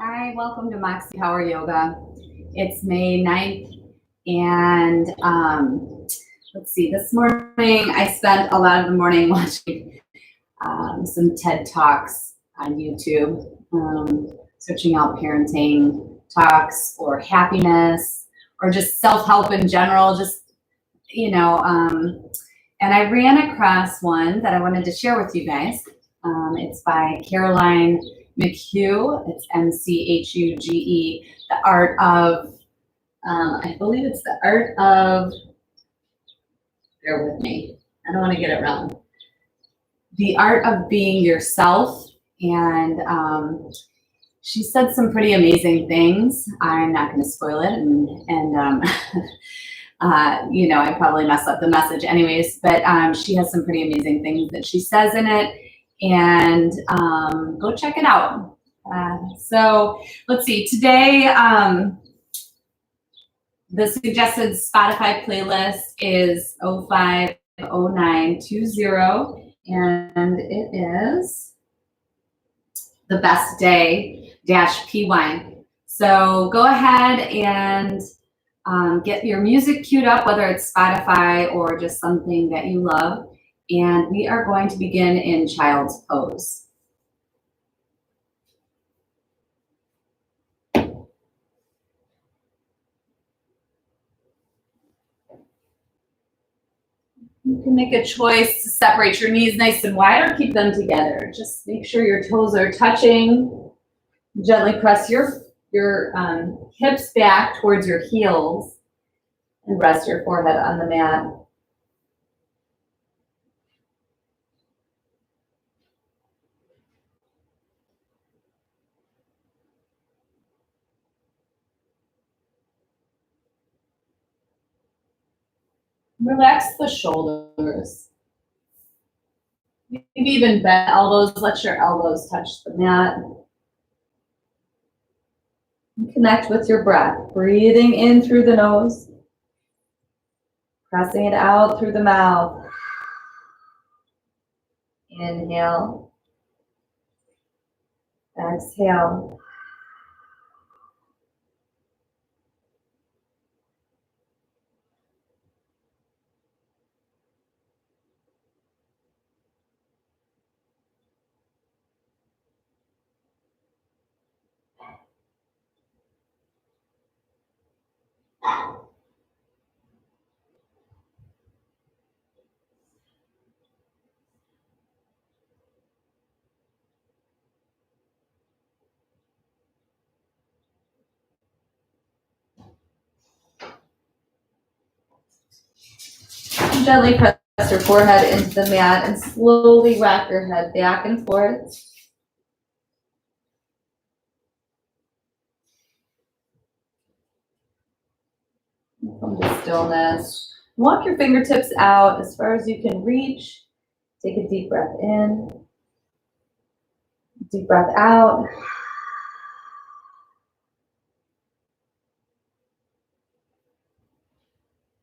Hi, welcome to Moxie Power Yoga. It's May 9th, and let's see, this morning I spent a lot of the morning watching some TED Talks on YouTube, searching out parenting talks or happiness or just self-help in general, and I ran across one that I wanted to share with you guys. It's by Caroline McHugh. It's MCHUGE. The art of, I believe it's the art of, bear with me, I don't want to get it wrong. The art of being yourself. And she said some pretty amazing things. I'm not going to spoil it. I probably mess up the message anyways, but she has some pretty amazing things that she says in it. And go check it out. So let's see, today the suggested Spotify playlist is 050920, and it is The Best Day -P So go ahead and get your music queued up, whether it's Spotify or just something that you love. And we are going to begin in child's pose. You can make a choice to separate your knees nice and wide or keep them together. Just make sure your toes are touching. Gently press your hips back towards your heels and rest your forehead on the mat. Relax the shoulders. Maybe even bend elbows. Let your elbows touch the mat. And connect with your breath. Breathing in through the nose. Pressing it out through the mouth. Inhale. Exhale. Gently press your forehead into the mat and slowly rock your head back and forth. Come to stillness. Walk your fingertips out as far as you can reach. Take a deep breath in. Deep breath out.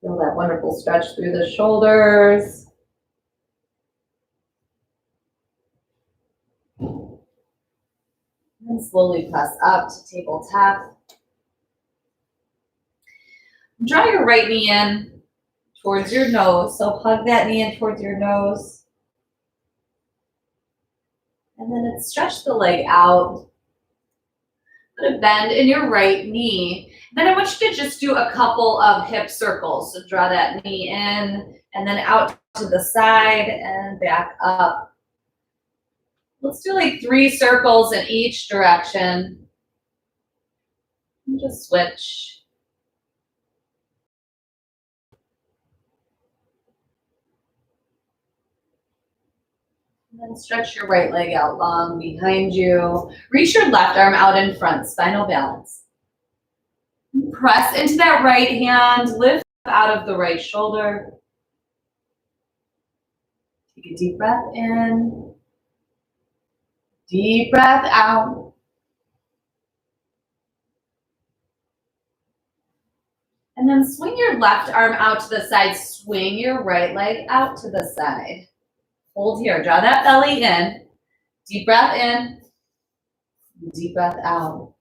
Feel that wonderful stretch through the shoulders. And slowly press up to tabletop. Draw your right knee in towards your nose. So hug that knee in towards your nose. And then stretch the leg out. Put a bend in your right knee. Then I want you to just do a couple of hip circles. So draw that knee in and then out to the side and back up. Let's do like 3 circles in each direction. And just switch. And then stretch your right leg out long behind you. Reach your left arm out in front, spinal balance. Press into that right hand, lift out of the right shoulder. Take a deep breath in. Deep breath out. And then swing your left arm out to the side. Swing your right leg out to the side. Hold here. Draw that belly in. Deep breath in. Deep breath out.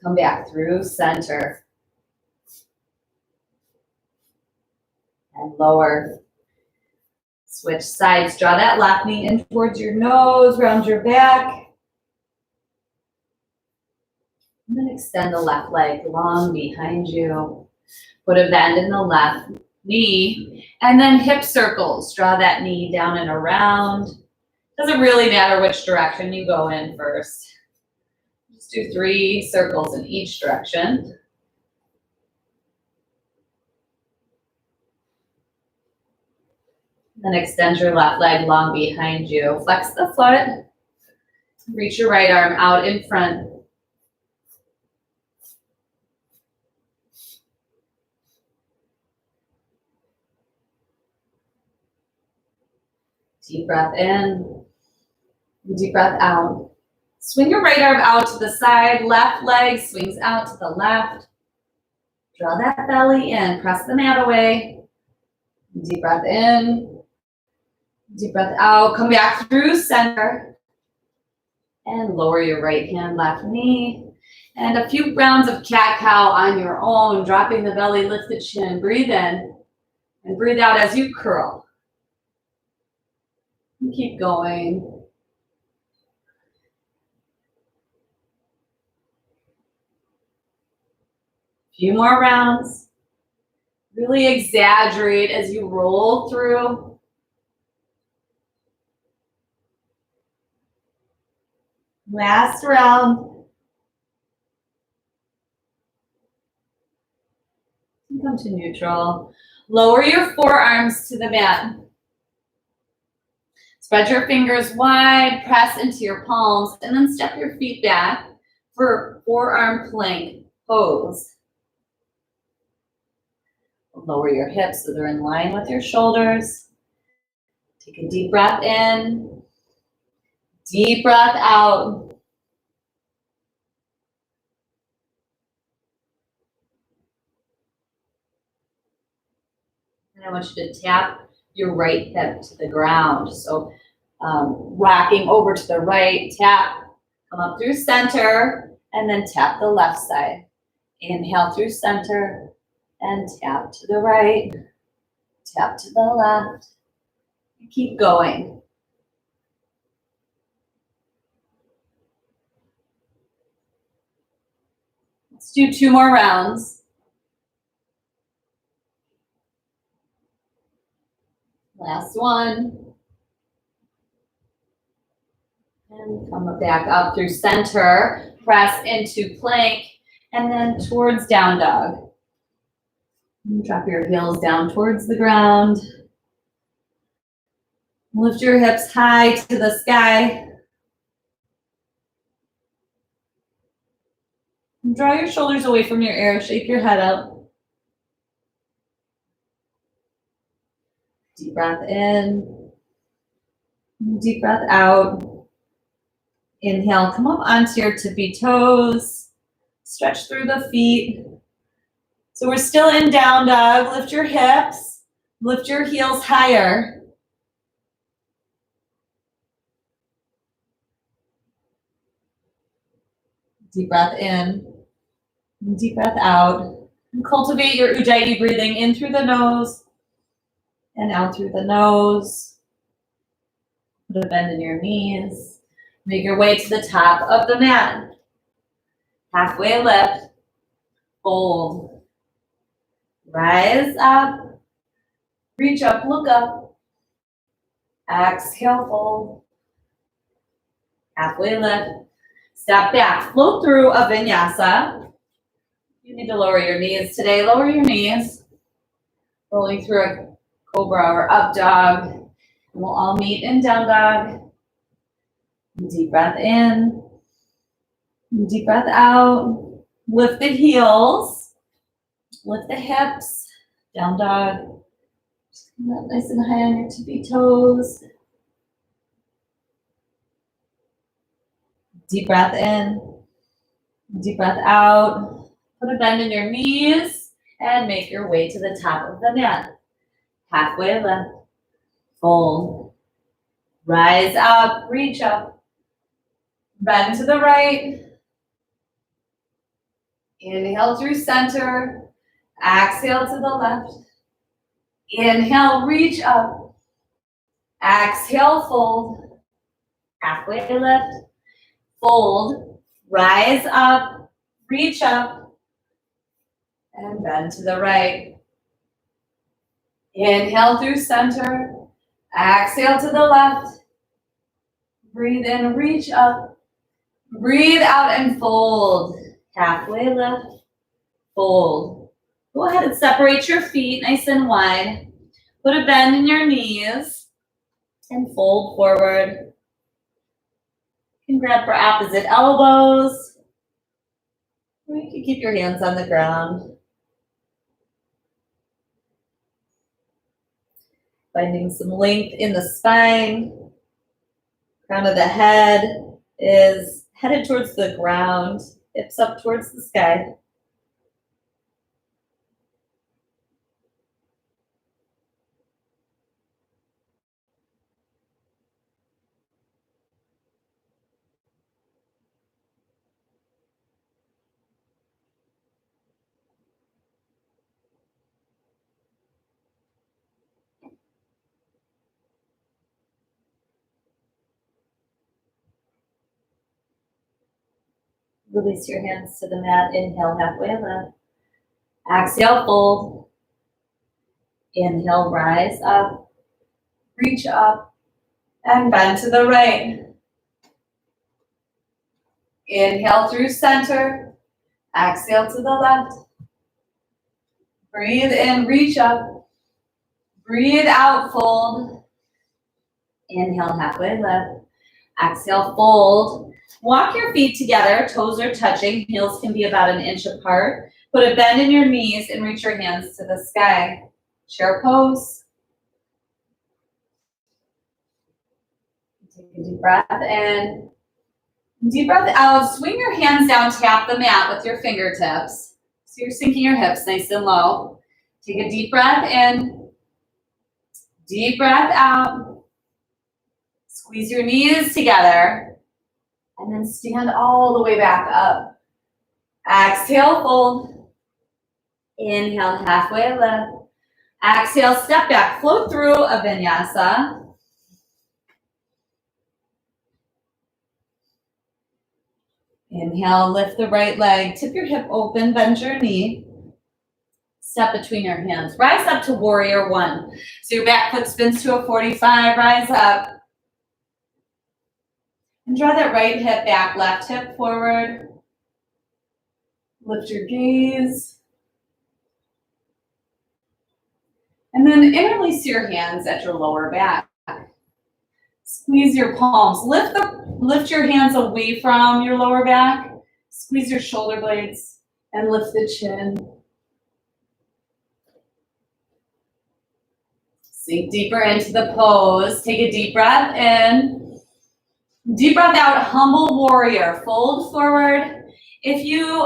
Come back through center. And lower. Switch sides. Draw that left knee in towards your nose, round your back. And then extend the left leg long behind you. Put a bend in the left knee. And then hip circles. Draw that knee down and around. Doesn't really matter which direction you go in first. Just do 3 circles in each direction. Then extend your left leg long behind you. Flex the foot. Reach your right arm out in front. Deep breath in. Deep breath out. Swing your right arm out to the side. Left leg swings out to the left. Draw that belly in. Press the mat away. Deep breath in. Deep breath out. Come back through center. And lower your right hand, left knee. And a few rounds of cat-cow on your own. Dropping the belly, lift the chin. Breathe in. And breathe out as you curl. And keep going. Few more rounds. Really exaggerate as you roll through. Last round. Come to neutral. Lower your forearms to the mat. Spread your fingers wide, press into your palms, and then step your feet back for forearm plank pose. Lower your hips so they're in line with your shoulders. Take a deep breath in. Deep breath out. And I want you to tap your right hip to the ground. So rocking over to the right, tap, come up through center, and then tap the left side. Inhale through center, and tap to the right, tap to the left. Keep going. Let's do 2 more rounds. Last one. And come back up through center, press into plank, and then towards down dog. And drop your heels down towards the ground. Lift your hips high to the sky. And draw your shoulders away from your ear, shake your head up. Deep breath in, deep breath out. Inhale, come up onto your tippy toes. Stretch through the feet. So we're still in down dog. Lift your hips, lift your heels higher. Deep breath in, deep breath out. And cultivate your Ujjayi breathing in through the nose and out through the nose. Put a bend in your knees. Make your way to the top of the mat. Halfway lift. Fold. Rise up. Reach up, look up. Exhale, fold. Halfway lift. Step back. Float through a vinyasa. You need to lower your knees today. Lower your knees. Rolling through a cobra or up dog. And we'll all meet in down dog. Deep breath in. Deep breath out. Lift the heels. Lift the hips. Down dog. Just come up nice and high on your tippy toes. Deep breath in. Deep breath out. Put a bend in your knees and make your way to the top of the mat. Halfway lift. Fold. Rise up. Reach up. Bend to the right. Inhale through center. Exhale to the left. Inhale, reach up. Exhale, fold. Halfway lift. Fold. Rise up. Reach up. And bend to the right. Inhale through center. Exhale to the left. Breathe in, reach up. Breathe out and fold. Halfway lift. Fold. Go ahead and separate your feet nice and wide. Put a bend in your knees and fold forward. You can grab for opposite elbows. Or you can keep your hands on the ground. Finding some length in the spine. Crown of the head is headed towards the ground. Hips up towards the sky. Release your hands to the mat. Inhale, halfway lift. Exhale, fold. Inhale, rise up. Reach up. And bend to the right. Inhale through center. Exhale to the left. Breathe in, reach up. Breathe out, fold. Inhale, halfway lift. Exhale, fold. Walk your feet together, toes are touching, heels can be about 1 inch apart. Put a bend in your knees and reach your hands to the sky. Chair pose. Take a deep breath in. Deep breath out. Swing your hands down, tap the mat with your fingertips. So you're sinking your hips nice and low. Take a deep breath in. Deep breath out. Squeeze your knees together. And then stand all the way back up. Exhale, fold. Inhale, halfway lift. Exhale, step back. Float through a vinyasa. Inhale, lift the right leg. Tip your hip open, bend your knee. Step between your hands. Rise up to warrior one. So your back foot spins to a 45. Rise up. And draw that right hip back, left hip forward. Lift your gaze. And then interlace your hands at your lower back. Squeeze your palms. Lift your hands away from your lower back. Squeeze your shoulder blades and lift the chin. Sink deeper into the pose. Take a deep breath in. Deep breath out, humble warrior. Fold forward. If you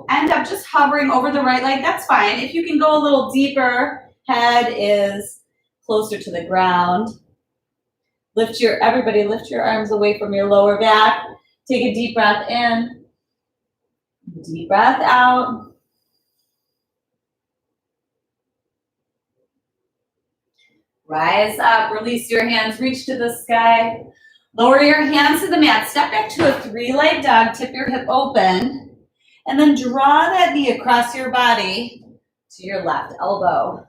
end up just hovering over the right leg, that's fine. If you can go a little deeper, head is closer to the ground. Everybody lift your arms away from your lower back. Take a deep breath in. Deep breath out. Rise up, release your hands, reach to the sky. Lower your hands to the mat. Step back to a 3-leg dog. Tip your hip open. And then draw that knee across your body to your left elbow.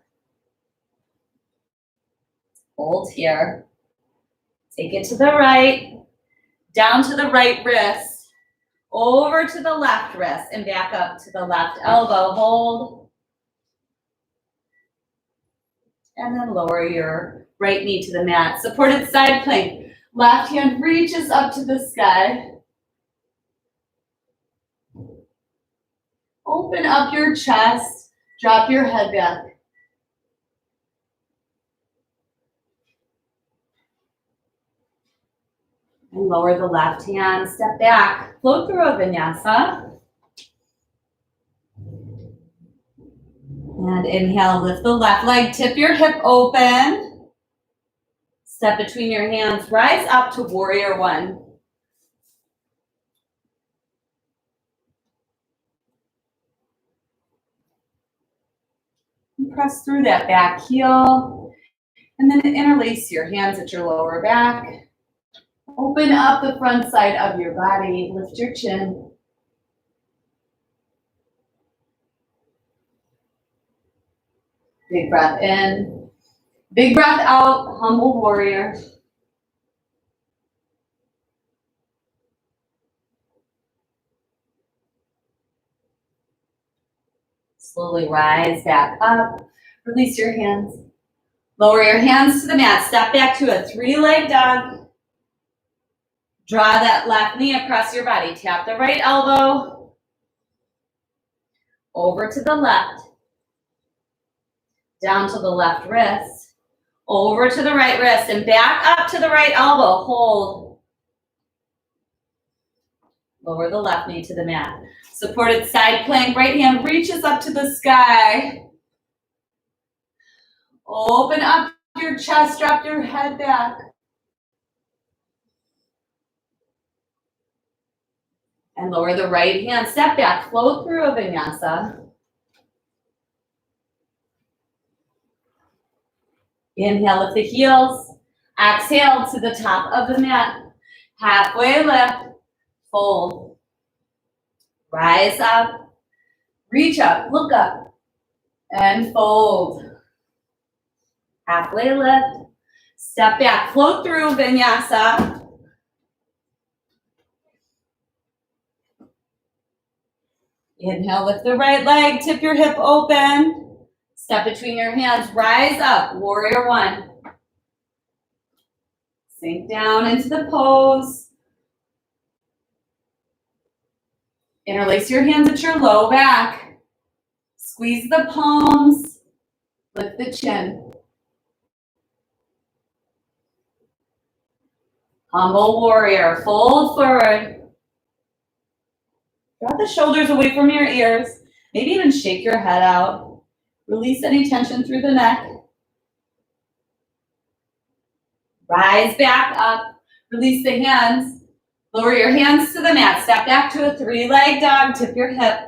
Hold here. Take it to the right. Down to the right wrist. Over to the left wrist. And back up to the left elbow. Hold. And then lower your right knee to the mat. Supported side plank. Left hand reaches up to the sky. Open up your chest. Drop your head back. And lower the left hand. Step back. Float through a vinyasa. And inhale, lift the left leg, tip your hip open. Step between your hands, rise up to warrior one. press through that back heel. And then interlace your hands at your lower back. Open up the front side of your body. Lift your chin. Big breath in. Big breath out, humble warrior. Slowly rise back up. Release your hands. Lower your hands to the mat. Step back to a three-leg dog. Draw that left knee across your body. Tap the right elbow. Over to the left. Down to the left wrist. Over to the right wrist. And back up to the right elbow. Hold. Lower the left knee to the mat. Supported side plank. Right hand reaches up to the sky. Open up your chest. Drop your head back. And lower the right hand. Step back. Float through a vinyasa. Inhale, lift the heels. Exhale to the top of the mat. Halfway lift. Fold. Rise up. Reach up. Look up. And fold. Halfway lift. Step back. Float through vinyasa. Inhale, lift the right leg. Tip your hip open. Step between your hands. Rise up. Warrior one. Sink down into the pose. Interlace your hands at your low back. Squeeze the palms. Lift the chin. Humble warrior. Fold forward. Draw the shoulders away from your ears. Maybe even shake your head out. Release any tension through the neck. Rise back up. Release the hands. Lower your hands to the mat. Step back to a three-leg dog. Tip your hip.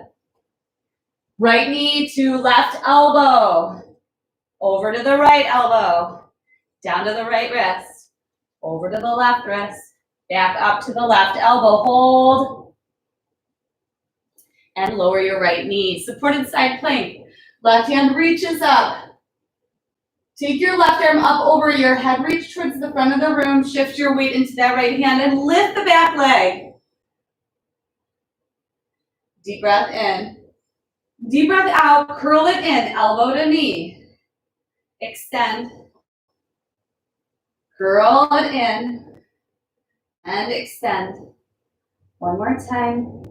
Right knee to left elbow. Over to the right elbow. Down to the right wrist. Over to the left wrist. Back up to the left elbow. Hold. And lower your right knee. Supported side plank. Left hand reaches up. Take your left arm up over your head. Reach towards the front of the room. Shift your weight into that right hand and lift the back leg. Deep breath in. Deep breath out. Curl it in. Elbow to knee. Extend. Curl it in. And extend. One more time.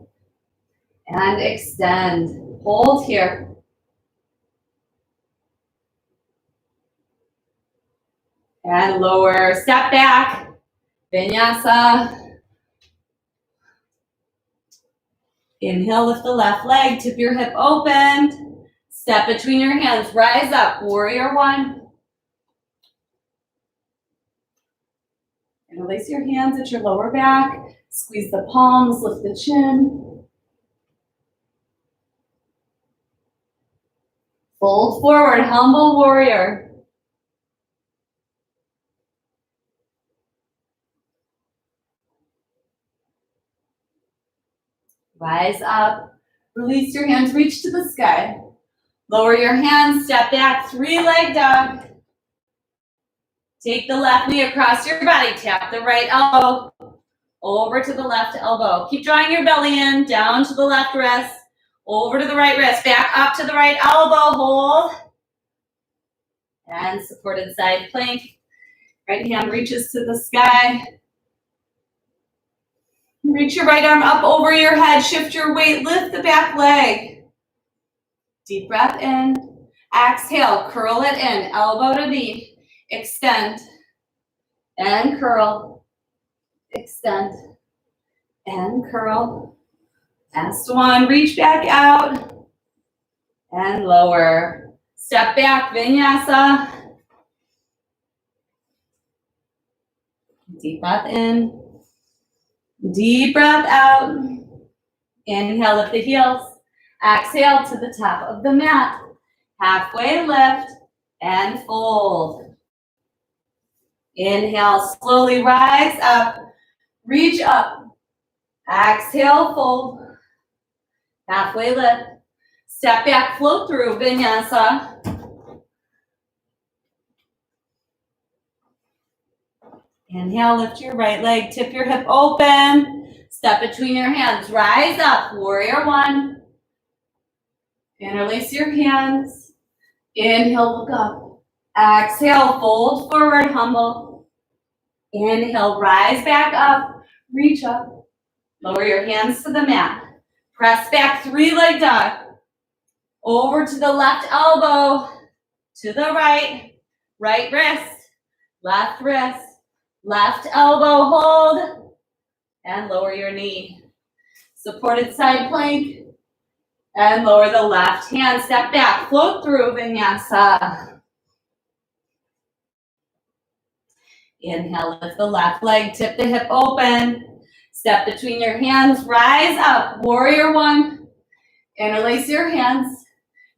And extend. Hold here. And lower. Step back. Vinyasa. Inhale, lift the left leg. Tip your hip open. Step between your hands. Rise up. Warrior one. Interlace your hands at your lower back. Squeeze the palms. Lift the chin. Fold forward. Humble warrior. Rise up. Release your hands. Reach to the sky. Lower your hands. Step back. Three-leg dog. Take the left knee across your body. Tap the right elbow. Over to the left elbow. Keep drawing your belly in. Down to the left wrist. Over to the right wrist. Back up to the right elbow. Hold. And supported side plank. Right hand reaches to the sky. Reach your right arm up over your head. Shift your weight. Lift the back leg. Deep breath in. Exhale. Curl it in. Elbow to knee. Extend. And curl. Extend. And curl. Last one. Reach back out. And lower. Step back. Vinyasa. Deep breath in. Deep breath out. Inhale, lift the heels. Exhale to the top of the mat. halfway lift, and fold. Inhale, slowly rise up, reach up. Exhale, fold. Halfway lift. Step back, float through, vinyasa. Inhale, lift your right leg, tip your hip open. Step between your hands, rise up, warrior one. Interlace your hands. Inhale, look up. Exhale, fold forward, humble. Inhale, rise back up, reach up. Lower your hands to the mat. Press back, three-leg dog. Over to the left elbow, to the right. Right wrist, left elbow, hold. And lower your knee. Supported side plank. And lower the left hand, step back, float through vinyasa. Inhale, lift the left leg, tip the hip open. Step between your hands, rise up, warrior one. Interlace your hands.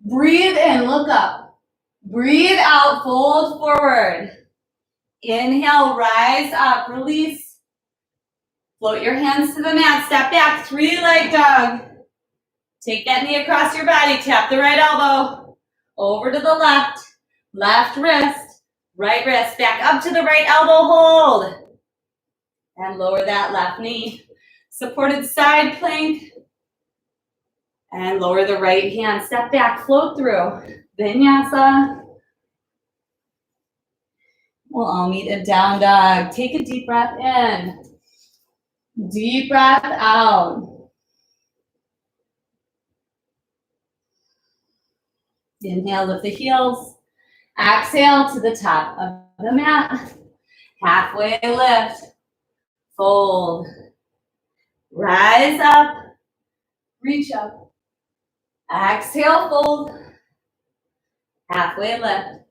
Breathe in, look up. Breathe out, fold forward. Inhale, rise up, release. Float your hands to the mat, step back, three-leg dog. Take that knee across your body, tap the right elbow. Over to the left wrist, right wrist, back up to the right elbow, hold. And lower that left knee. Supported side plank. And lower the right hand, step back, float through. Vinyasa. We'll all meet in down dog. Take a deep breath in. Deep breath out. Inhale, lift the heels. Exhale to the top of the mat. Halfway lift. Fold. Rise up. Reach up. Exhale, fold. Halfway lift.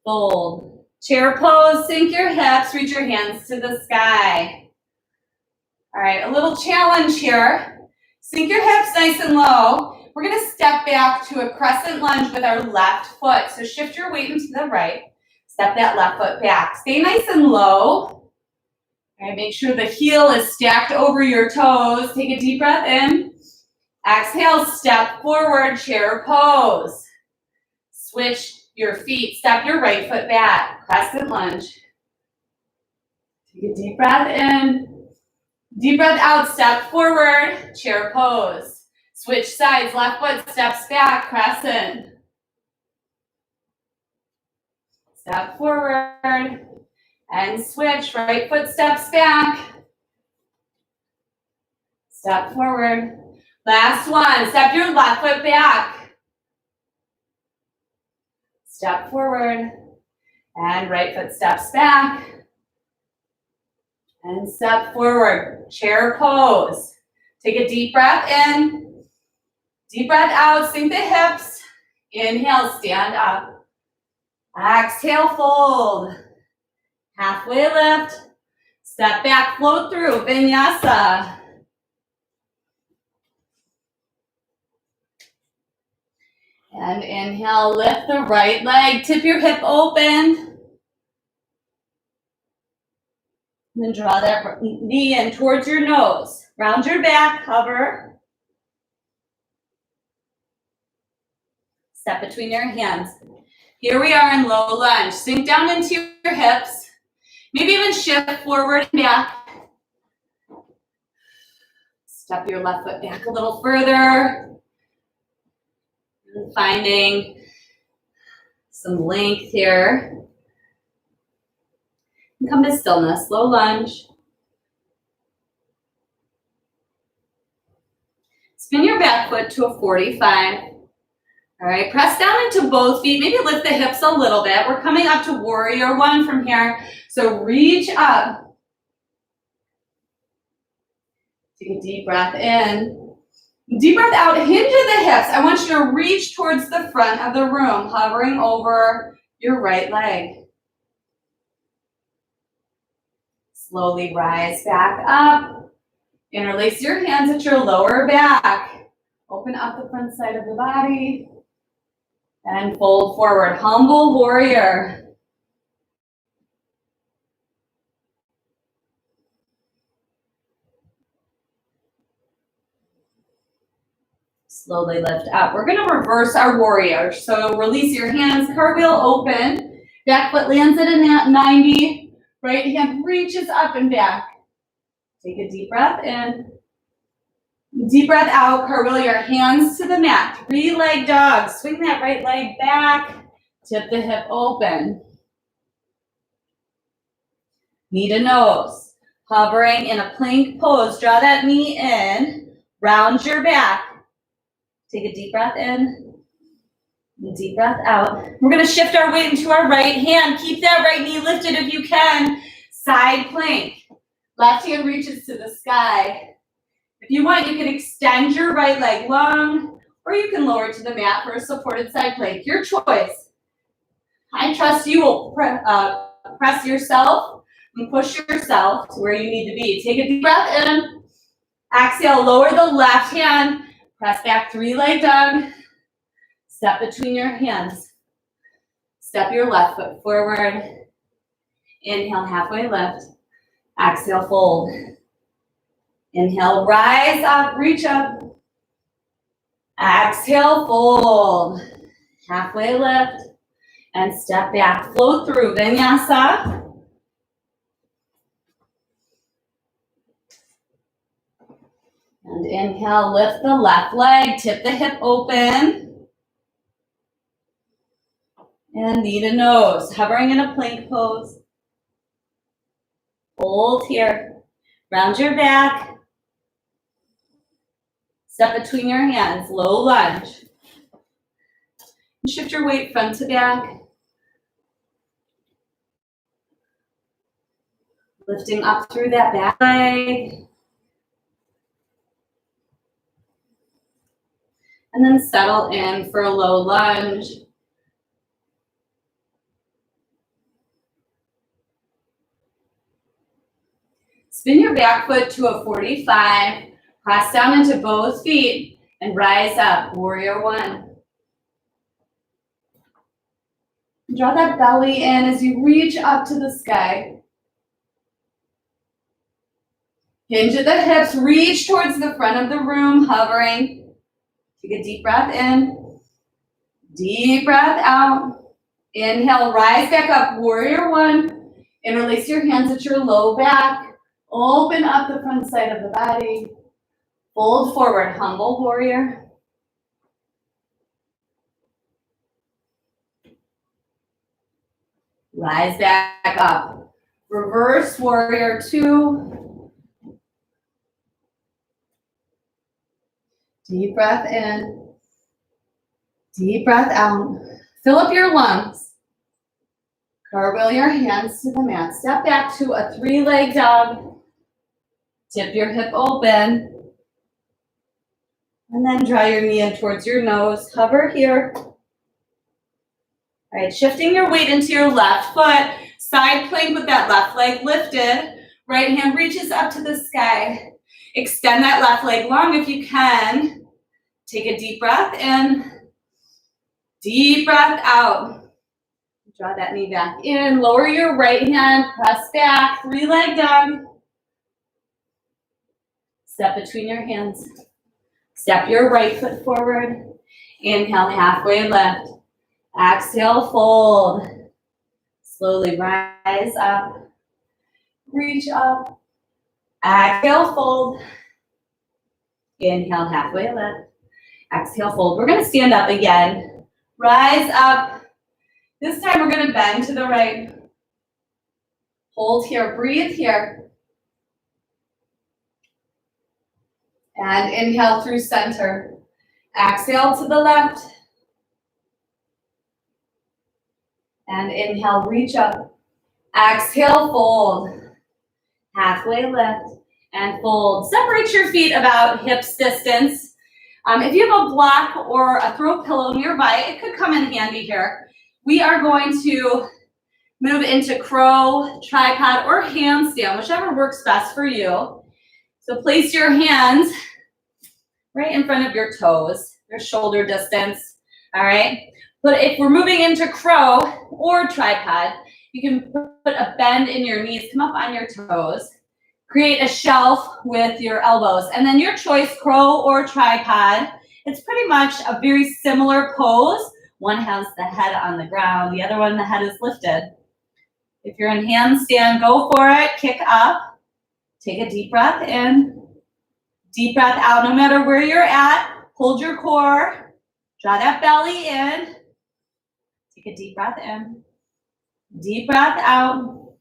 Fold. Chair pose, sink your hips, reach your hands to the sky. All right, a little challenge here. Sink your hips nice and low. We're gonna step back to a crescent lunge with our left foot. So shift your weight into the right. Step that left foot back. Stay nice and low. All right, make sure the heel is stacked over your toes. Take a deep breath in. Exhale, step forward, chair pose. Switch your feet. Step your right foot back. Crescent lunge. Take a deep breath in. Deep breath out, step forward, chair pose. Switch sides, left foot steps back, crescent. Step forward and switch, right foot steps back. Step forward. Last one, step your left foot back. Step forward and right foot steps back. And step forward, chair pose. Take a deep breath in. Deep breath out, sink the hips. Inhale, stand up. Exhale, fold. Halfway lift. Step back, float through, vinyasa. And inhale, lift the right leg, tip your hip open. And then draw that knee in towards your nose. Round your back, hover. Step between your hands. Here we are in low lunge. Sink down into your hips. Maybe even shift forward and back. Step your left foot back a little further. And finding some length here. And come to stillness, low lunge. Spin your back foot to a 45. All right, press down into both feet. Maybe lift the hips a little bit. We're coming up to warrior one from here. So reach up. Take a deep breath in. Deep breath out, hinge at the hips. I want you to reach towards the front of the room, hovering over your right leg. Slowly rise back up. Interlace your hands at your lower back. Open up the front side of the body. And fold forward, humble warrior. Slowly lift up. We're gonna reverse our warrior. So release your hands, cartwheel open. Back foot lands at a 90. Right hand reaches up and back. Take a deep breath in. Deep breath out, cartwheel your hands to the mat. 3-leg dog. Swing that right leg back. Tip the hip open. Knee to nose. Hovering in a plank pose. Draw that knee in. Round your back. Take a deep breath in. Deep breath out. We're going to shift our weight into our right hand. Keep that right knee lifted if you can. Side plank. Left hand reaches to the sky. If you want, you can extend your right leg long, or you can lower it to the mat for a supported side plank. Your choice. I trust you will press yourself and push yourself to where you need to be. Take a deep breath in. Exhale, lower the left hand. Press back, 3-leg dog. Step between your hands. Step your left foot forward. Inhale, halfway lift. Exhale, fold. Inhale, rise up, reach up. Exhale, fold. Halfway lift. And step back, flow through vinyasa. And inhale, lift the left leg, tip the hip open. And knee to nose, hovering in a plank pose. Hold here. Round your back. Step between your hands, low lunge. Shift your weight front to back. Lifting up through that back leg. And then settle in for a low lunge. Spin your back foot to a 45. Press down into both feet and rise up, warrior one. Draw that belly in as you reach up to the sky. Hinge at the hips, reach towards the front of the room, hovering. Take a deep breath in. Deep breath out. Inhale, rise back up, warrior one. Interlace your hands at your low back. Open up the front side of the body. Fold forward, humble warrior. Rise back up. Reverse warrior two. Deep breath in. Deep breath out. Fill up your lungs. Cartwheel your hands to the mat. Step back to a 3-leg dog. Tip your hip open. And then draw your knee in towards your nose. Hover here. All right, shifting your weight into your left foot. Side plank with that left leg lifted. Right hand reaches up to the sky. Extend that left leg long if you can. Take a deep breath in. Deep breath out. Draw that knee back in. Lower your right hand. Press back. 3-leg dog. Step between your hands. Step your right foot forward. Inhale, halfway lift. Exhale, fold. Slowly rise up. Reach up. Exhale, fold. Inhale, halfway lift. Exhale, fold. We're going to stand up again. Rise up. This time we're going to bend to the right. Hold here. Breathe here. And inhale through center. Exhale to the left. And inhale, reach up. Exhale, fold. Halfway lift and fold. Separate your feet about hips distance. If you have a block or a throw pillow nearby, it could come in handy here. We are going to move into crow, tripod, or handstand, whichever works best for you. So place your hands right in front of your toes, your shoulder distance, all right? But if we're moving into crow or tripod, you can put a bend in your knees, come up on your toes, create a shelf with your elbows, and then your choice, crow or tripod. It's pretty much a very similar pose. One has the head on the ground, the other one, the head is lifted. If you're in handstand, go for it, kick up, take a deep breath in, deep breath out, no matter where you're at, hold your core, draw that belly in, take a deep breath in, deep breath out,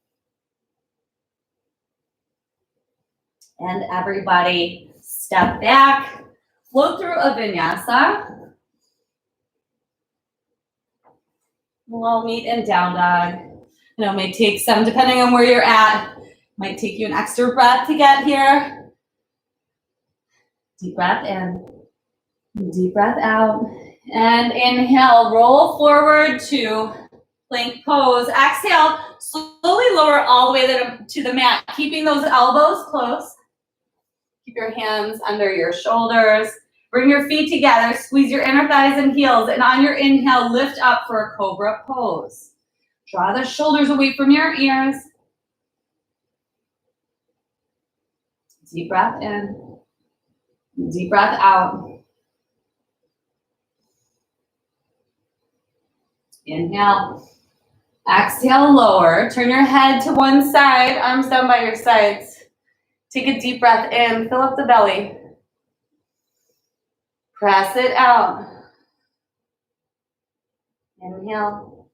and everybody step back, float through a vinyasa. We'll meet in down dog. You know, it may take some, depending on where you're at, might take you an extra breath to get here. Deep breath in, deep breath out, and inhale, roll forward to plank pose. Exhale, slowly lower all the way to the mat, keeping those elbows close. Keep your hands under your shoulders. Bring your feet together, squeeze your inner thighs and heels, and on your inhale, lift up for a cobra pose. Draw the shoulders away from your ears. Deep breath in, deep breath out. Inhale, exhale, lower. Turn your head to one side, arms down by your sides. Take a deep breath in, fill up the belly. Press it out. Inhale.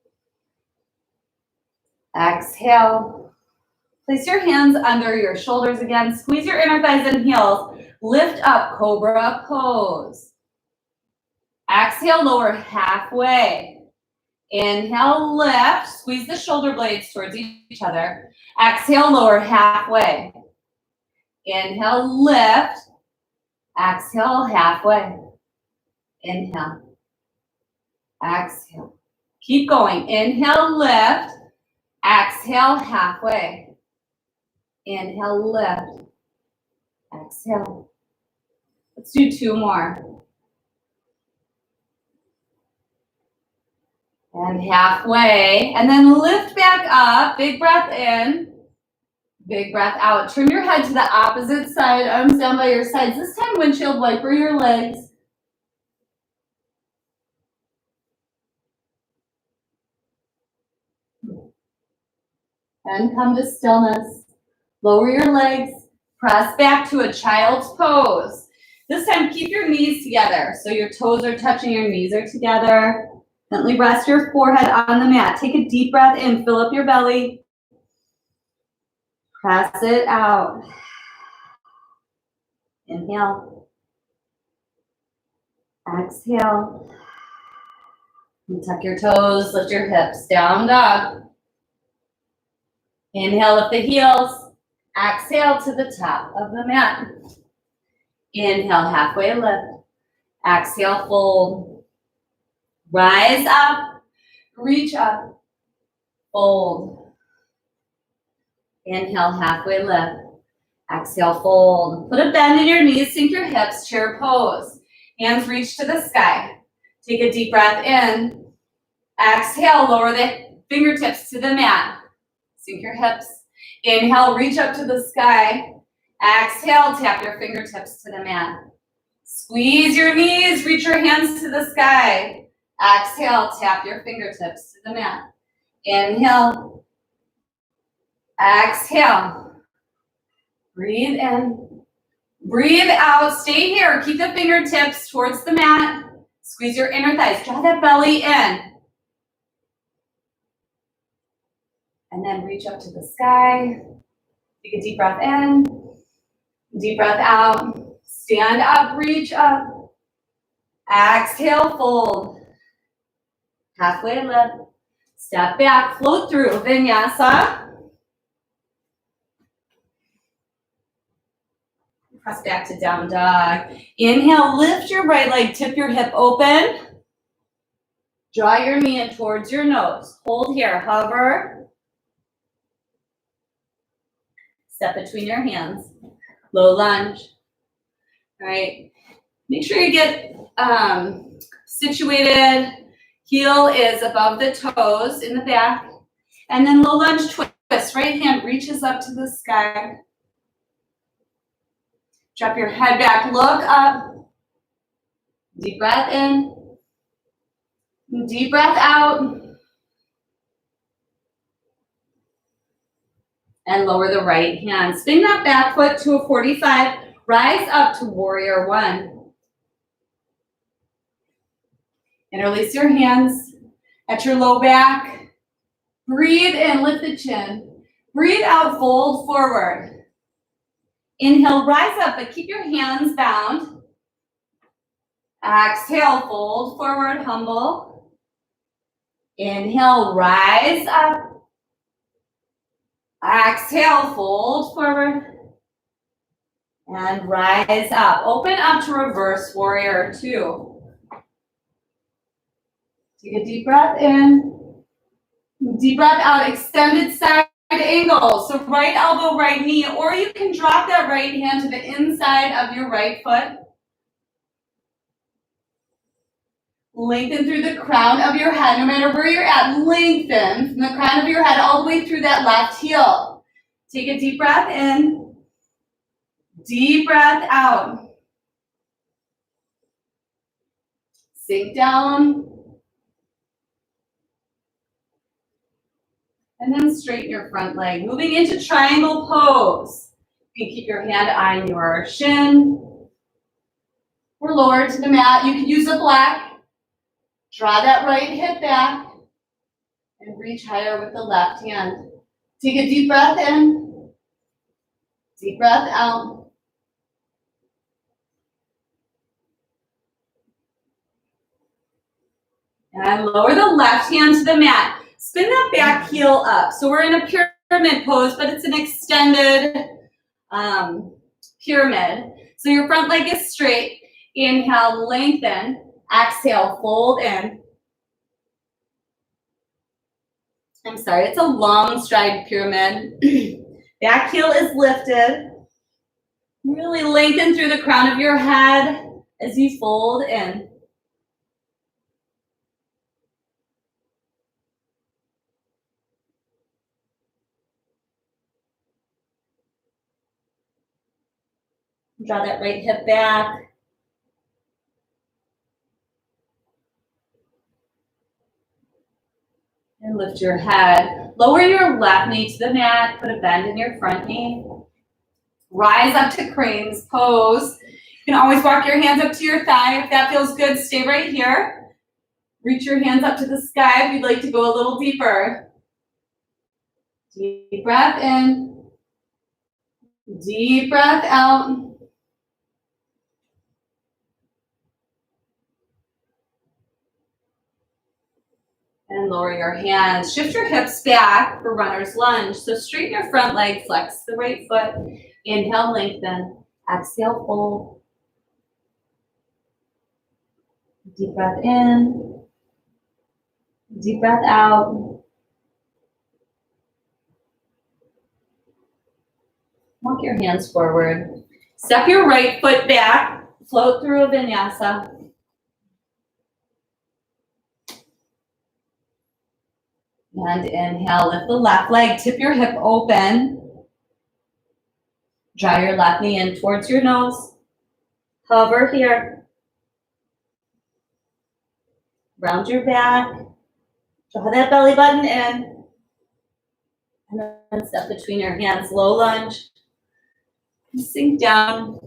Exhale. Place your hands under your shoulders again. Squeeze your inner thighs and heels. Lift up, cobra pose. Exhale, lower halfway. Inhale, lift. Squeeze the shoulder blades towards each other. Exhale, lower halfway. Inhale, lift. Exhale, halfway. Inhale. Exhale. Keep going. Inhale, lift. Exhale, halfway. Inhale, lift. Exhale. Let's do two more. And halfway. And then lift back up. Big breath in. Big breath out. Turn your head to the opposite side. Arms down by your sides. This time, windshield wiper your legs. And come to stillness. Lower your legs. Press back to a child's pose. This time, keep your knees together. So your toes are touching, your knees are together. Gently rest your forehead on the mat. Take a deep breath in. Fill up your belly. Press it out. Inhale. Exhale. And tuck your toes, lift your hips. Down dog. Inhale, lift the heels. Exhale to the top of the mat. Inhale, halfway lift. Exhale, fold. Rise up. Reach up. Fold. Inhale, halfway lift. Exhale, fold. Put a bend in your knees, sink your hips, chair pose. Hands reach to the sky. Take a deep breath in. Exhale, lower the fingertips to the mat. Sink your hips. Inhale, reach up to the sky. Exhale, tap your fingertips to the mat. Squeeze your knees, reach your hands to the sky. Exhale, tap your fingertips to the mat. Inhale. Exhale. Breathe in. Breathe out. Stay here. Keep the fingertips towards the mat. Squeeze your inner thighs. Draw that belly in. And then reach up to the sky. Take a deep breath in. Deep breath out. Stand up. Reach up. Exhale. Fold. Halfway lift. Step back. Float through. Vinyasa. Press back to down dog. Inhale, lift your right leg, tip your hip open. Draw your knee in towards your nose. Hold here, hover. Step between your hands. Low lunge. All right. Make sure you get situated Heel is above the toes in the back. And then low lunge twist. Right hand reaches up to the sky. Drop your head back, look up. Deep breath in. Deep breath out. And lower the right hand. Spin that back foot to a 45. Rise up to warrior one. Interlace your hands at your low back. Breathe in, lift the chin. Breathe out, fold forward. Inhale, rise up, but keep your hands bound. Exhale, fold forward, humble. Inhale, rise up. Exhale, fold forward. And rise up. Open up to reverse warrior two. Take a deep breath in. Deep breath out, extended side angle. So right elbow, right knee, or you can drop that right hand to the inside of your right foot. Lengthen through the crown of your head. No matter where you're at, lengthen from the crown of your head all the way through that left heel. Take a deep breath in. Deep breath out. Sink down. And then straighten your front leg. Moving into triangle pose. You can keep your hand on your shin. Or lower to the mat. You can use a block. Draw that right hip back. And reach higher with the left hand. Take a deep breath in. Deep breath out. And lower the left hand to the mat. Spin that back heel up. So we're in a pyramid pose, but it's an extended pyramid. So your front leg is straight. Inhale, lengthen. Exhale, fold in. I'm sorry, it's a long stride pyramid. Back heel is lifted. Really lengthen through the crown of your head as you fold in. Draw that right hip back. And lift your head. Lower your left knee to the mat. Put a bend in your front knee. Rise up to crane's pose. You can always walk your hands up to your thigh. If that feels good, stay right here. Reach your hands up to the sky if you'd like to go a little deeper. Deep breath in. Deep breath out. And lower your hands. Shift your hips back for runner's lunge. So straighten your front leg, flex the right foot. Inhale, lengthen. Exhale, fold. Deep breath in. Deep breath out. Walk your hands forward. Step your right foot back. Float through a vinyasa. And inhale, lift the left leg, tip your hip open. Draw your left knee in towards your nose. Hover here. Round your back. Draw that belly button in. And then step between your hands, low lunge. And sink down.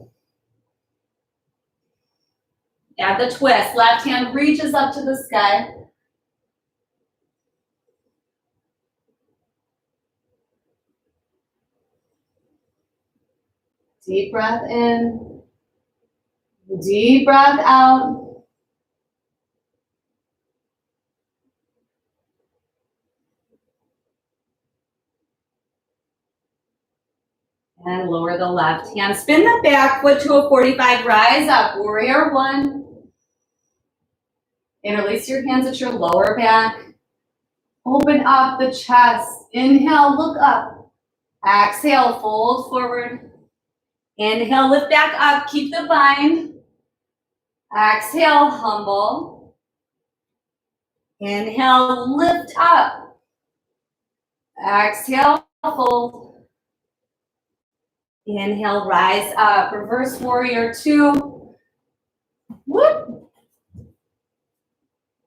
Add the twist. Left hand reaches up to the sky. Deep breath in. Deep breath out. And lower the left hand. Spin the back foot to a 45. Rise up. Warrior one. Interlace your hands at your lower back. Open up the chest. Inhale, look up. Exhale, fold forward. Inhale, lift back up. Keep the bind. Exhale, humble. Inhale, lift up. Exhale, fold. Inhale, rise up. Reverse warrior two. Whoop.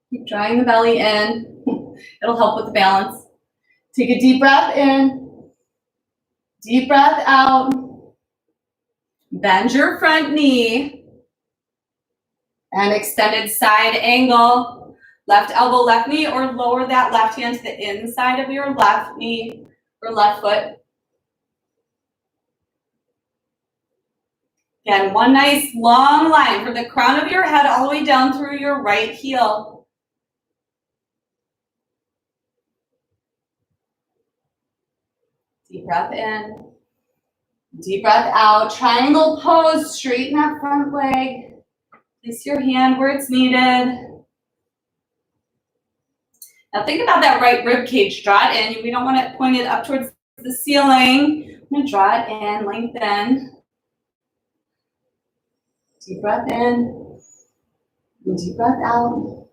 Keep drawing the belly in. It'll help with the balance. Take a deep breath in. Deep breath out. Bend your front knee. And extended side angle. Left elbow, left knee, or lower that left hand to the inside of your left knee or left foot. Again, one nice long line from the crown of your head all the way down through your right heel. Deep breath in. Deep breath out. Triangle pose. Straighten that front leg. Place your hand where it's needed. Now think about that right rib cage. Draw it in. We don't want it pointed up towards the ceiling. I'm going to draw it in, lengthen. Deep breath in. Deep breath out.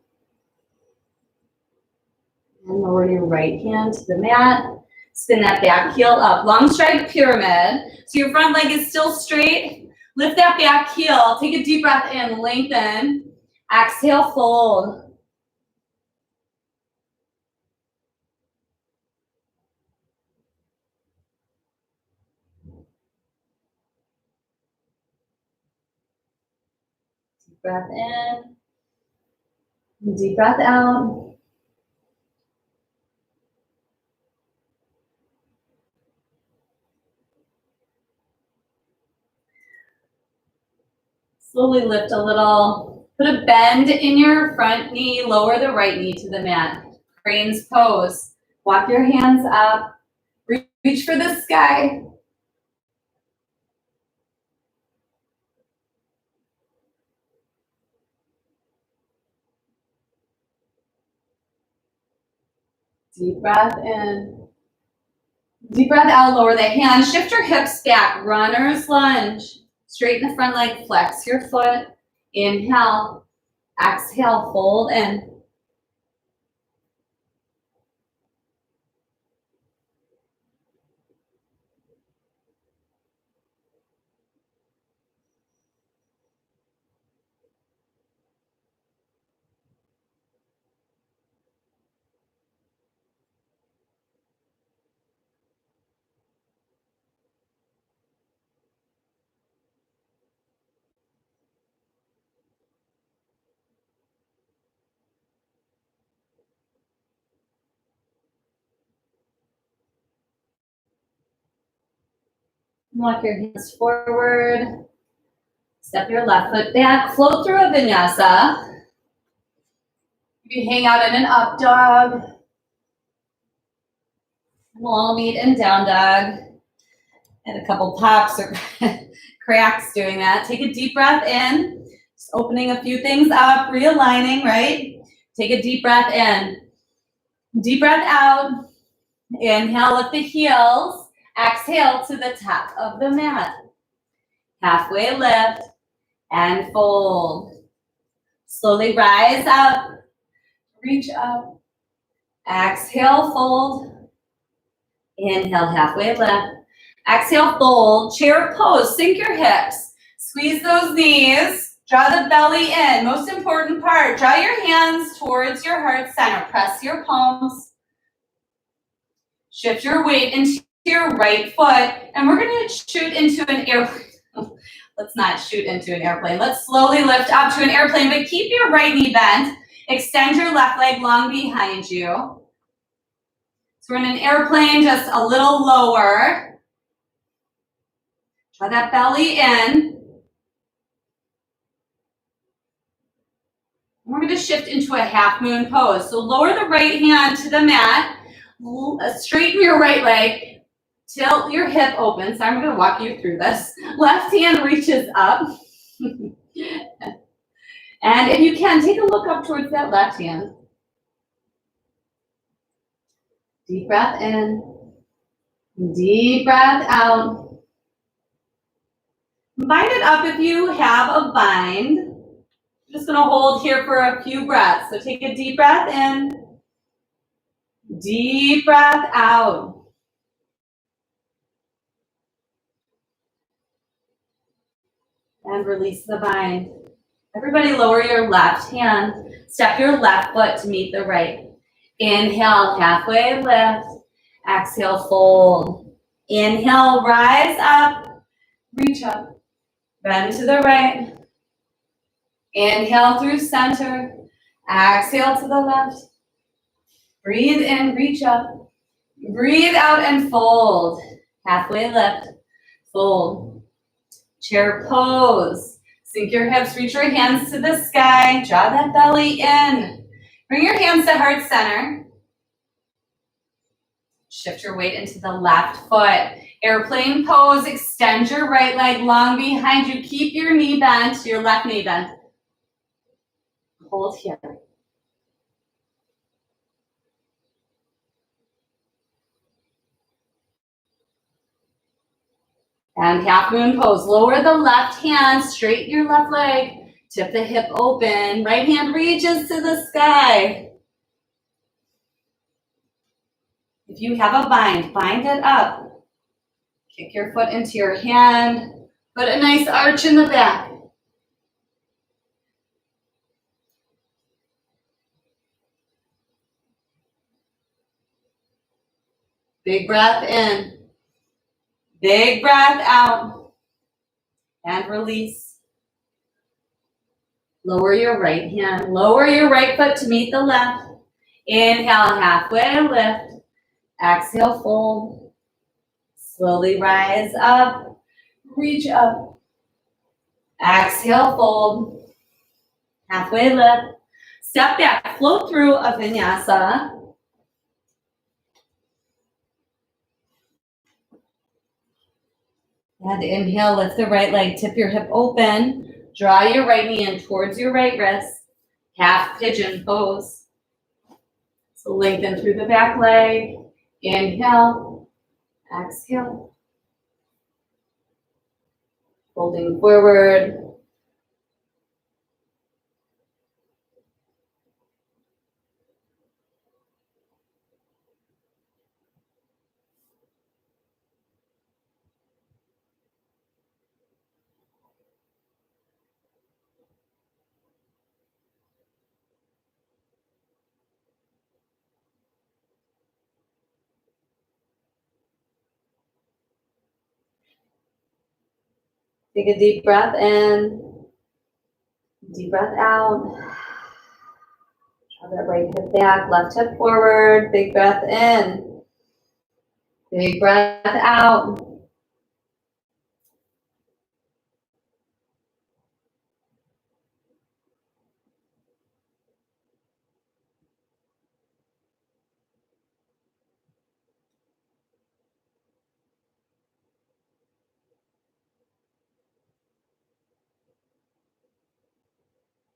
And lower your right hand to the mat. Spin that back heel up. Long stride pyramid. So your front leg is still straight. Lift that back heel. Take a deep breath in. Lengthen. Exhale, fold. Deep breath in. Deep breath out. Slowly lift a little. Put a bend in your front knee. Lower the right knee to the mat. Crane's pose. Walk your hands up. Reach for the sky. Deep breath in. Deep breath out. Lower the hands. Shift your hips back. Runner's lunge. Straighten the front leg. Flex your foot. Inhale. Exhale. Fold in. Walk your hands forward. Step your left foot back. Float through a vinyasa. You hang out in an up dog. We'll all meet in down dog. And a couple pops or cracks doing that. Take a deep breath in. Just opening a few things up, realigning, right? Take a deep breath in. Deep breath out. Inhale, lift the heels. Exhale to the top of the mat. Halfway lift and fold. Slowly rise up. Reach up. Exhale, fold. Inhale, halfway lift. Exhale, fold. Chair pose. Sink your hips. Squeeze those knees. Draw the belly in. Most important part. Draw your hands towards your heart center. Press your palms. Shift your weight into your right foot. And we're going to shoot into an airplane. Let's not shoot into an airplane. Let's slowly lift up to an airplane, but keep your right knee bent. Extend your left leg long behind you. So we're in an airplane, just a little lower. Draw that belly in. We're going to shift into a half moon pose. So lower the right hand to the mat. Straighten your right leg. Tilt your hip open. So I'm going to walk you through this. Left hand reaches up. And if you can, take a look up towards that left hand. Deep breath in. Deep breath out. Bind it up if you have a bind. Just gonna hold here for a few breaths. So take a deep breath in, deep breath out. And release the bind. Everybody lower your left hand. Step your left foot to meet the right. Inhale, halfway lift. Exhale, fold. Inhale, rise up. Reach up. Bend to the right. Inhale through center. Exhale to the left. Breathe in, reach up. Breathe out and fold. Halfway lift. Fold. Chair pose. Sink your hips, reach your hands to the sky. Draw that belly in. Bring your hands to heart center. Shift your weight into the left foot. Airplane pose. Extend your right leg long behind you. Keep your knee bent, your left knee bent. Hold here. And half moon pose. Lower the left hand, straighten your left leg. Tip the hip open. Right hand reaches to the sky. If you have a bind, bind it up. Kick your foot into your hand. Put a nice arch in the back. Big breath in. Big breath out. And release. Lower your right hand. Lower your right foot to meet the left. Inhale, halfway lift. Exhale, fold. Slowly rise up. Reach up. Exhale, fold. Halfway lift. Step back. Float through a vinyasa. And inhale, lift the right leg. Tip your hip open. Draw your right knee in towards your right wrist. Half pigeon pose. So lengthen through the back leg. Inhale. Exhale. Folding forward. Take a deep breath in. Deep breath out. Draw that right hip back, left hip forward. Big breath in. Big breath out.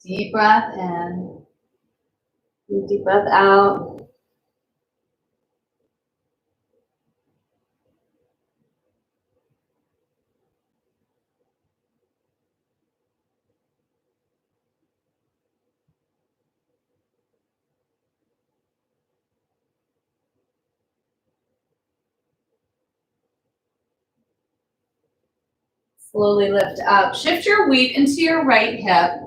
Deep breath in. Deep breath out. Slowly lift up. Shift your weight into your right hip.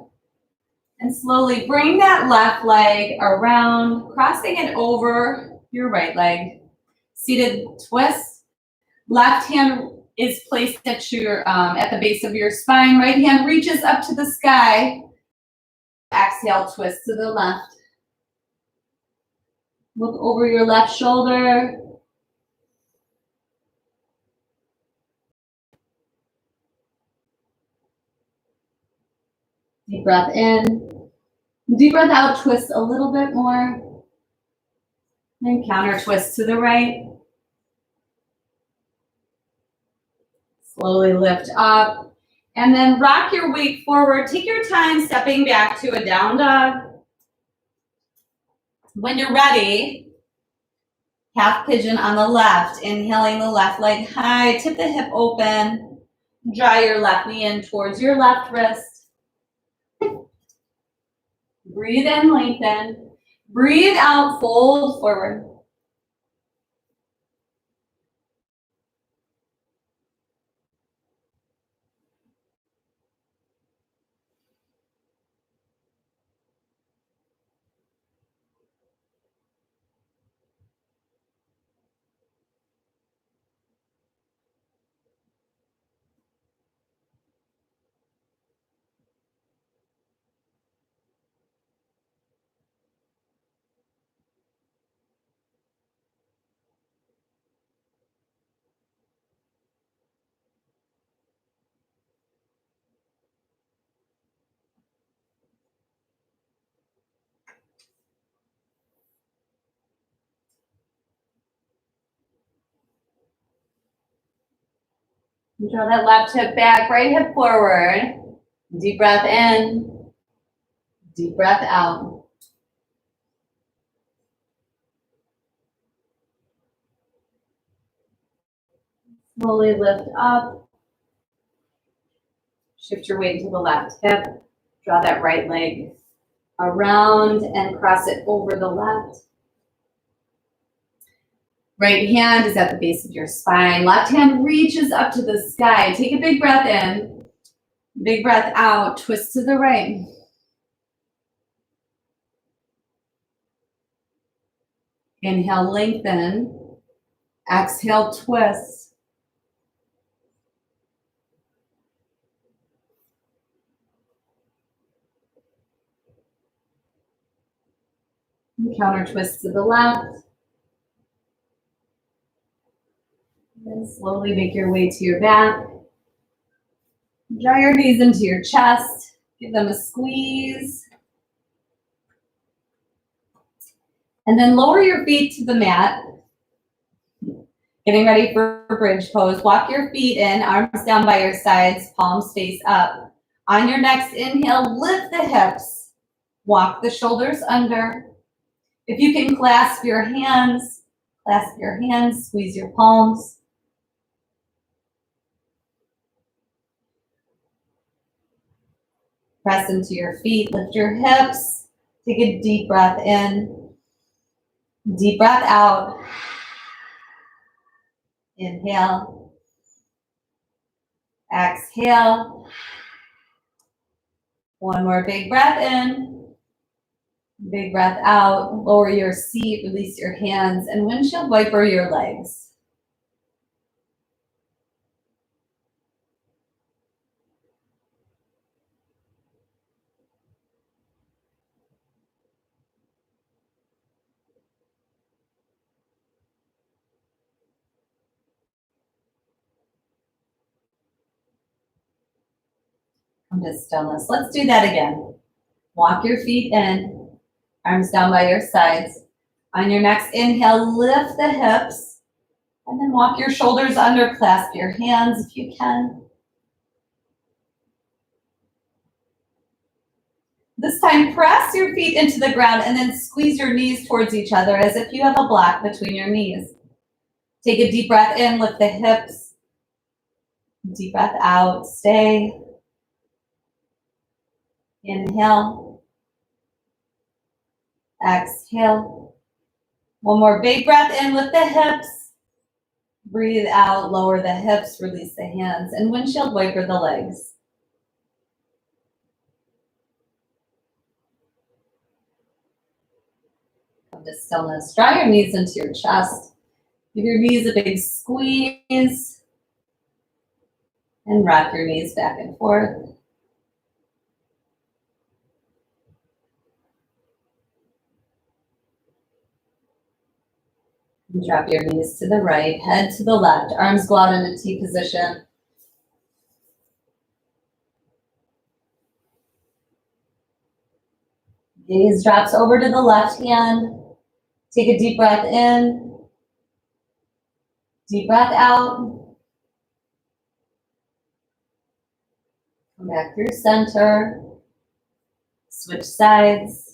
And slowly bring that left leg around, crossing it over your right leg. Seated twist. Left hand is placed at the base of your spine. Right hand reaches up to the sky. Exhale, twist to the left. Look over your left shoulder. Deep breath in. Deep breath out, twist a little bit more. And counter twist to the right. Slowly lift up. And then rock your weight forward. Take your time stepping back to a down dog. When you're ready, half pigeon on the left. Inhaling the left leg high. Tip the hip open. Draw your left knee in towards your left wrist. Breathe in, lengthen. Breathe out, fold forward. Draw that left hip back, right hip forward. Deep breath in, deep breath out. Slowly lift up. Shift your weight to the left hip. Draw that right leg around and cross it over the left. Right hand is at the base of your spine. Left hand reaches up to the sky. Take a big breath in. Big breath out. Twist to the right. Inhale, lengthen. Exhale, twist. Counter twist to the left. And slowly make your way to your back. Draw your knees into your chest. Give them a squeeze. And then lower your feet to the mat. Getting ready for bridge pose. Walk your feet in, arms down by your sides, palms face up. On your next inhale, lift the hips. Walk the shoulders under. If you can clasp your hands, squeeze your palms. Press into your feet, lift your hips. Take a deep breath in. Deep breath out. Inhale. Exhale. One more big breath in. Big breath out. Lower your seat, release your hands, and windshield wiper your legs. Come to stillness. Let's do that again. Walk your feet in, arms down by your sides. On your next inhale, lift the hips, and then walk your shoulders under, clasp your hands if you can. This time, press your feet into the ground and then squeeze your knees towards each other as if you have a block between your knees. Take a deep breath in, lift the hips. Deep breath out, stay. Inhale. Exhale. One more big breath in, lift the hips. Breathe out, lower the hips, release the hands, and windshield wiper the legs. Come to stillness. Draw your knees into your chest. Give your knees a big squeeze. And rock your knees back and forth. And drop your knees to the right, head to the left. Arms go out into T position. Gaze drops over to the left hand. Take a deep breath in. Deep breath out. Come back through center. Switch sides.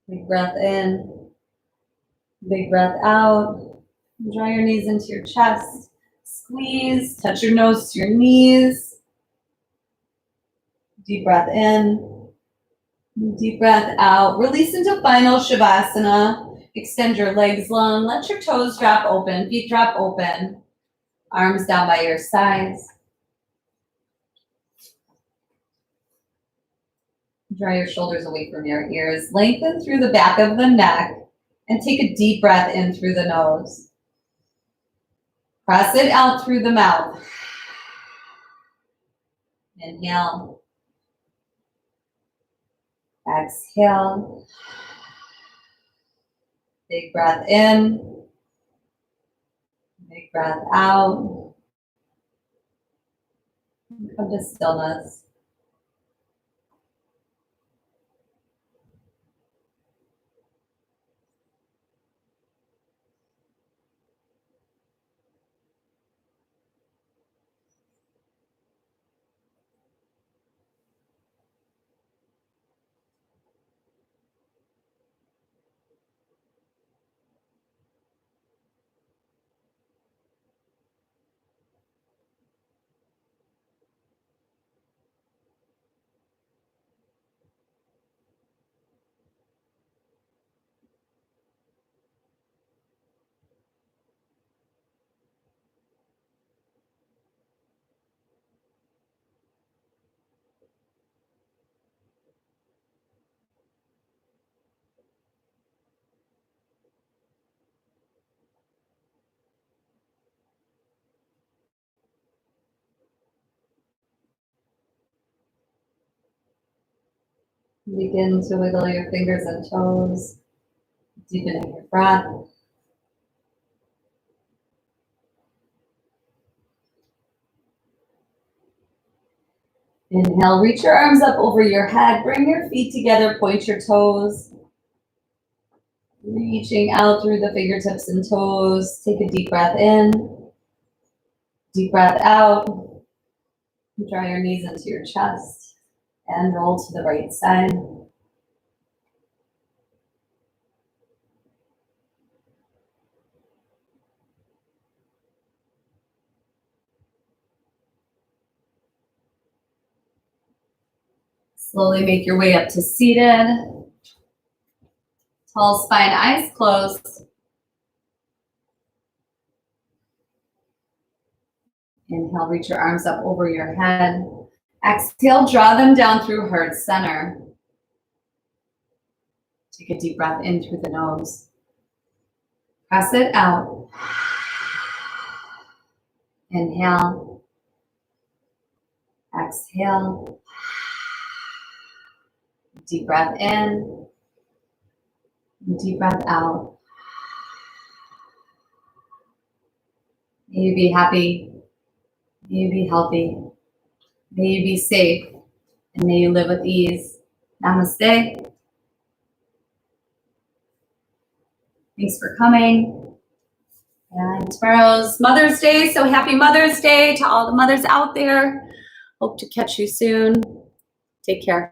Big breath in, big breath out. Draw your knees into your chest. Squeeze, touch your nose to your knees. Deep breath in, deep breath out. Release into final Shavasana. Extend your legs long. Let your toes drop open, feet drop open. Arms down by your sides. Draw your shoulders away from your ears. Lengthen through the back of the neck and take a deep breath in through the nose. Press it out through the mouth. Inhale. Exhale. Big breath in. Big breath out. Come to stillness. Begin to wiggle your fingers and toes. Deepening your breath. Inhale, reach your arms up over your head. Bring your feet together, point your toes. Reaching out through the fingertips and toes. Take a deep breath in. Deep breath out. Draw your knees into your chest and roll to the right side. Slowly make your way up to seated. Tall spine, eyes closed. Inhale, reach your arms up over your head. Exhale, draw them down through heart center. Take a deep breath in through the nose. Press it out. Inhale. Exhale. Deep breath in. Deep breath out. May you be happy. May you be healthy. May you be safe. And may you live with ease. Namaste. Thanks for coming. And tomorrow's Mother's Day, so happy Mother's Day to all the mothers out there. Hope to catch you soon. Take care.